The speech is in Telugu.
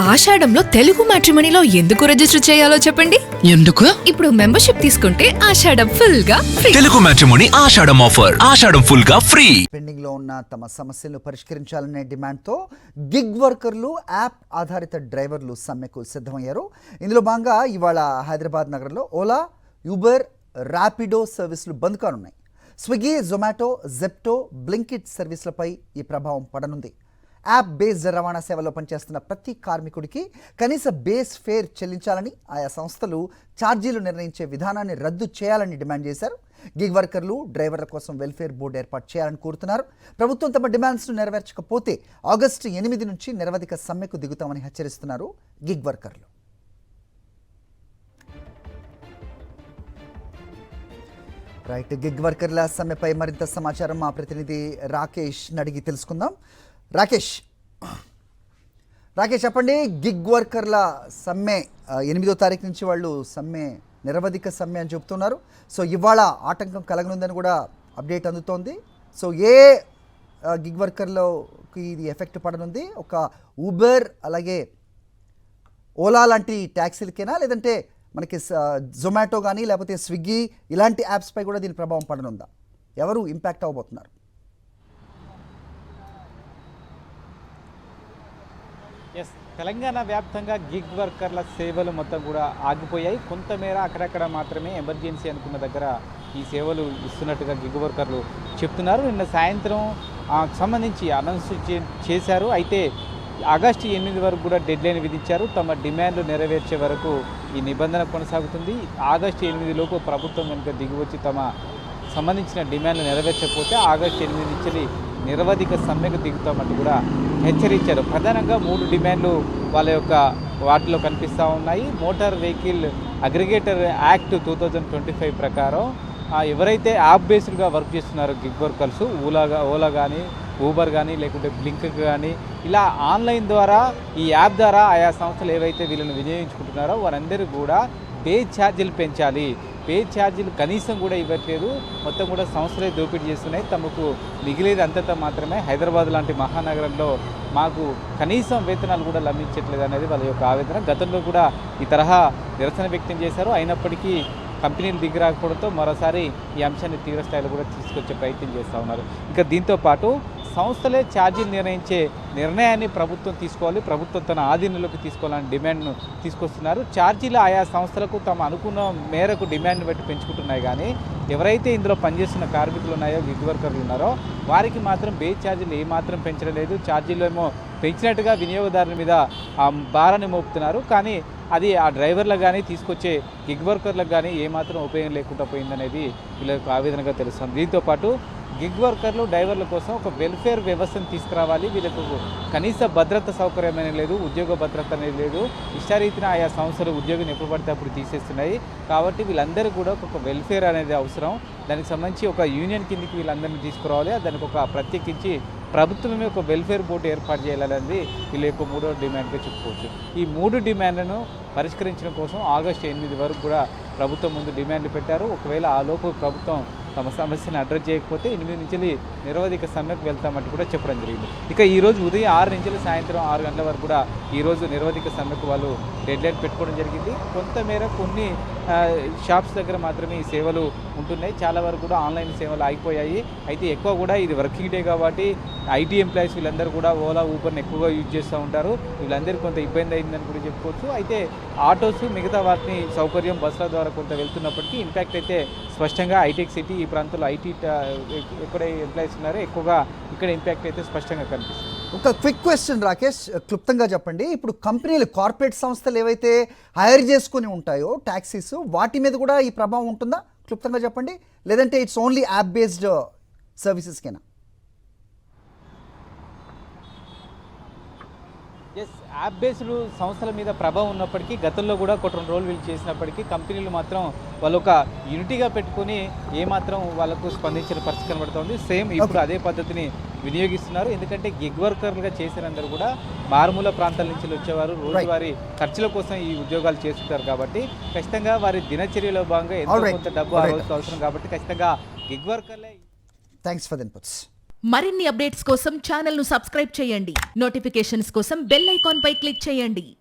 ఆషాఢంలో తెలుగు మ్యాట్రిమోనీలో ఎందుకు రిజిస్టర్ చేయాలో చెప్పండి. ఎందుకు? ఇప్పుడు మెంబర్షిప్ తీసుకుంటే ఆషాఢం ఫుల్ గా ఫ్రీ. తెలుగు మ్యాట్రిమోనీ ఆషాఢం ఆఫర్, ఆషాఢం ఫుల్ గా ఫ్రీ. పెండింగ్ లో ఉన్న తమ సమస్యలను పరిష్కరించాలనే డిమాండ్ తో గిగ్ వర్కర్లు, యాప్ ఆధారిత డ్రైవర్లు సమ్మెకు సిద్ధమయ్యారు. ఇందులో భాగంగా ఇవాళ హైదరాబాద్ నగరంలో ఓలా, యూబర్, ర్యాపిడో సర్వీసులు బంద్ కానున్నాయి. స్విగ్గీ, జొమాటో, జెప్టో, బ్లింకిట్ సర్వీసులపై ఈ ప్రభావం పడనుంది. యాప్ బేస్డ్ రవాణా సేవలో పనిచేస్తున్న ప్రతి కార్మికుడికి కనీస బేస్ ఫేర్ చెల్లించాలని ఆయా సంస్థలు ఛార్జీలు నిర్ణయించే విధానాన్ని రద్దు చేయాలని డిమాండ్ చేశారు. గిగ్ వర్కర్లు, డ్రైవర్ల కోసం వెల్ఫేర్ బోర్డు ఏర్పాటు చేయాలని కోరుతున్నారు. ప్రభుత్వం తమ డిమాండ్స్ను నెరవేర్చకపోతే ఆగస్టు 8 నుంచి నిరవధిక సమ్మెకు దిగుతామని హెచ్చరిస్తున్నారు గిగ్ వర్కర్లు. రైట్, గిగ్ వర్కర్ల సమ్మెపై మరింత సమాచారం మా ప్రతినిధి రాకేష్ అడిగి తెలుసుకుందాం. రాకేష్ చెప్పండి, గిగ్ వర్కర్ల సమ్మె 8వ తారీఖు నుంచి వాళ్ళు సమ్మె, నిరవధిక సమ్మె అని చెబుతున్నారు. సో ఇవాళ ఆటంకం కలగనుందని కూడా అప్డేట్ అందుతోంది. సో ఏ గిగ్ వర్కర్లోకి ఇది ఎఫెక్ట్ పడనుంది? ఒక ఊబర్ అలాగే ఓలా లాంటి ట్యాక్సీలకేనా, లేదంటే మనకి జొమాటో కానీ లేకపోతే స్విగ్గీ ఇలాంటి యాప్స్పై కూడా దీని ప్రభావం పడనుందా? ఎవరు ఇంపాక్ట్ అవ్వబోతున్నారు? ఎస్, తెలంగాణ వ్యాప్తంగా గిగ్ వర్కర్ల సేవలు మొత్తం కూడా ఆగిపోయాయి. కొంతమేర అక్కడక్కడ మాత్రమే ఎమర్జెన్సీ అనుకున్న దగ్గర ఈ సేవలు ఇస్తున్నట్టుగా గిగ్ వర్కర్లు చెప్తున్నారు. నిన్న సాయంత్రం సంబంధించి అనౌన్స్ చేశారు. అయితే ఆగస్టు 8 వరకు కూడా డెడ్ లైన్ విధించారు. తమ డిమాండ్లు నెరవేర్చే వరకు ఈ నిబంధన కొనసాగుతుంది. ఆగస్టు 8 లోపు ప్రభుత్వం కనుక దిగివచ్చి తమ సంబంధించిన డిమాండ్లు నెరవేర్చకపోతే ఆగస్టు 8 నుంచి నిరవధిక సమ్మెకు దిగుతామంటూ కూడా హెచ్చరించారు. ప్రధానంగా 3 డిమాండ్లు వాళ్ళ యొక్క వాటిలో కనిపిస్తూ ఉన్నాయి. మోటార్ వెహికల్ అగ్రిగేటర్ యాక్ట్ 2025 ప్రకారం ఎవరైతే యాప్ బేస్డ్గా వర్క్ చేస్తున్నారో గిగ్ వర్కర్స్, ఓలా కానీ, ఊబర్ కానీ, లేకుంటే బ్లింక్ కానీ, ఇలా ఆన్లైన్ ద్వారా ఈ యాప్ ద్వారా ఆయా సంస్థలు ఏవైతే వీళ్ళని వినియోగించుకుంటున్నారో వారందరూ కూడా పే ఛార్జీలు పెంచాలి. పే ఛార్జీలు కనీసం కూడా ఇవ్వట్లేదు. మొత్తం కూడా సంస్థలే దోపిడీ చేస్తున్నాయి. తమకు మిగిలేది అంతటా మాత్రమే. హైదరాబాద్ లాంటి మహానగరంలో మాకు కనీసం వేతనాలు కూడా లభించట్లేదు అనేది వాళ్ళ యొక్క ఆవేదన. గతంలో కూడా ఈ తరహా నిరసన వ్యక్తం చేశారు. అయినప్పటికీ కంపెనీలు దిగి రాకపోవడంతో మరోసారి ఈ అంశాన్ని తీవ్ర స్థాయిలో కూడా తీసుకొచ్చే ప్రయత్నం చేస్తూ ఉన్నారు. ఇంకా దీంతోపాటు సంస్థలే ఛార్జీలు నిర్ణయించే నిర్ణయాన్ని ప్రభుత్వం తీసుకోవాలి, ప్రభుత్వం తన ఆధీనంలోకి తీసుకోవాలని డిమాండ్ను తీసుకొస్తున్నారు. ఛార్జీలు ఆయా సంస్థలకు తమ అనుకున్న మేరకు డిమాండ్ని బట్టి పెంచుకుంటున్నాయి. కానీ ఎవరైతే ఇందులో పనిచేస్తున్న కార్మికులు ఉన్నాయో, గిగ్ వర్కర్లు ఉన్నారో వారికి మాత్రం బేస్ ఛార్జీలు ఏమాత్రం పెంచడం లేదు. ఛార్జీలు ఏమో పెంచినట్టుగా వినియోగదారుల మీద భారాన్ని మోపుతున్నారు. కానీ అది ఆ డ్రైవర్లకు కానీ తీసుకొచ్చే గిగ్ వర్కర్లకు కానీ ఏమాత్రం ఉపయోగం లేకుండా పోయిందనేది వీళ్ళకు ఆవేదనగా తెలుస్తుంది. దీంతోపాటు గిగ్ వర్కర్లు, డ్రైవర్ల కోసం ఒక వెల్ఫేర్ వ్యవస్థను తీసుకురావాలి. వీళ్ళకు కనీస భద్రత సౌకర్యం అనేది లేదు, ఉద్యోగ భద్రత అనేది లేదు. ఇష్టారీతిన ఆయా సంస్థలు ఉద్యోగం ఎప్పుడు పడితే అప్పుడు తీసేస్తున్నాయి. కాబట్టి వీళ్ళందరూ కూడా ఒక వెల్ఫేర్ అనేది అవసరం. దానికి సంబంధించి ఒక యూనియన్ కిందికి వీళ్ళందరినీ తీసుకురావాలి. దానికి ఒక ప్రత్యేకించి ప్రభుత్వమే ఒక వెల్ఫేర్ బోర్డు ఏర్పాటు చేయాలనేది వీళ్ళ యొక్క 3వ డిమాండ్గా చెప్పుకోవచ్చు. ఈ 3 డిమాండ్లను పరిష్కరించడం కోసం ఆగస్టు 8 వరకు కూడా ప్రభుత్వం ముందు డిమాండ్లు పెట్టారు. ఒకవేళ ఆ లోపు ప్రభుత్వం తమ సమస్యను అడ్రస్ చేయకపోతే 8 నుంచి నిరవధిక సమ్మెకు వెళ్తామంటూ కూడా చెప్పడం జరిగింది. ఇక ఈరోజు ఉదయం 6 నుంచి సాయంత్రం 6 గంటల వరకు కూడా ఈరోజు నిరవధిక సమ్మెకు వాళ్ళు డెడ్ లైన్ పెట్టుకోవడం జరిగింది. కొంతమేర కొన్ని షాప్స్ దగ్గర మాత్రమే ఈ సేవలు ఉంటున్నాయి. చాలా వరకు కూడా ఆన్లైన్ సేవలు ఆగిపోయాయి. అయితే ఎక్కువ కూడా ఇది వర్కింగ్ డే కాబట్టి ఐటీ ఎంప్లాయీస్ వీళ్ళందరూ కూడా ఓలా, ఊబర్ని ఎక్కువగా యూజ్ చేస్తూ ఉంటారు. వీళ్ళందరికీ కొంత ఇబ్బంది అయిందని కూడా చెప్పుకోవచ్చు. అయితే ఆటోస్, మిగతా వాటిని సౌకర్యం బస్సుల ద్వారా కొంత వెళ్తున్నప్పటికీ ఇంపాక్ట్ అయితే స్పష్టంగా హైటెక్ సిటీ ఈ ప్రాంతంలో ఐటీ ఎక్కడ ఎంప్లాయీస్ ఉన్నారో ఎక్కువగా ఇక్కడ ఇంపాక్ట్ అయితే స్పష్టంగా కనిపిస్తుంది. ఒక క్విక్ క్వశ్చన్ రాకేష్, క్లుప్తంగా చెప్పండి. ఇప్పుడు కంపెనీలు, కార్పొరేట్ సంస్థలు ఏవైతే హైర్ చేసుకుని ఉంటాయో ట్యాక్సీస్, వాటి మీద కూడా ఈ ప్రభావం ఉంటుందా? క్లుప్తంగా చెప్పండి. లేదంటే ఇట్స్ ఓన్లీ యాప్ బేస్డ్ సర్వీసెస్కేనా? ఎస్, యాప్ బేస్డ్ సంస్థల మీద ప్రభావం ఉన్నప్పటికీ గతంలో కూడా ఒక 2 రోజులు వీళ్ళు చేసినప్పటికీ కంపెనీలు మాత్రం వాళ్ళు ఒక యూనిటీగా పెట్టుకుని ఏమాత్రం వాళ్ళకు స్పందించిన పరిస్థితి కనబడుతుంది. సేమ్ ఇప్పుడు అదే పద్ధతిని వినియోగిస్తున్నారు. ఎందుకంటే గిగ్ వర్కర్లుగా చేసినందరూ కూడా మారుమూల ప్రాంతాల నుంచి వచ్చేవారు, రోజువారీ ఖర్చుల కోసం ఈ ఉద్యోగాలు చేస్తుంటారు. కాబట్టి ఖచ్చితంగా వారి దినచర్యలో భాగంగా ఎంతో కొంత డబ్బు ఆ రోజుకి అవసరం. కాబట్టి ఖచ్చితంగా గిగ్ వర్కర్లే. Thanks for the inputs. మరిన్ని అప్డేట్స్ కోసం ఛానల్ ను సబ్స్క్రైబ్ చేయండి. నోటిఫికేషన్స్ కోసం బెల్ ఐకాన్ పై క్లిక్ చేయండి.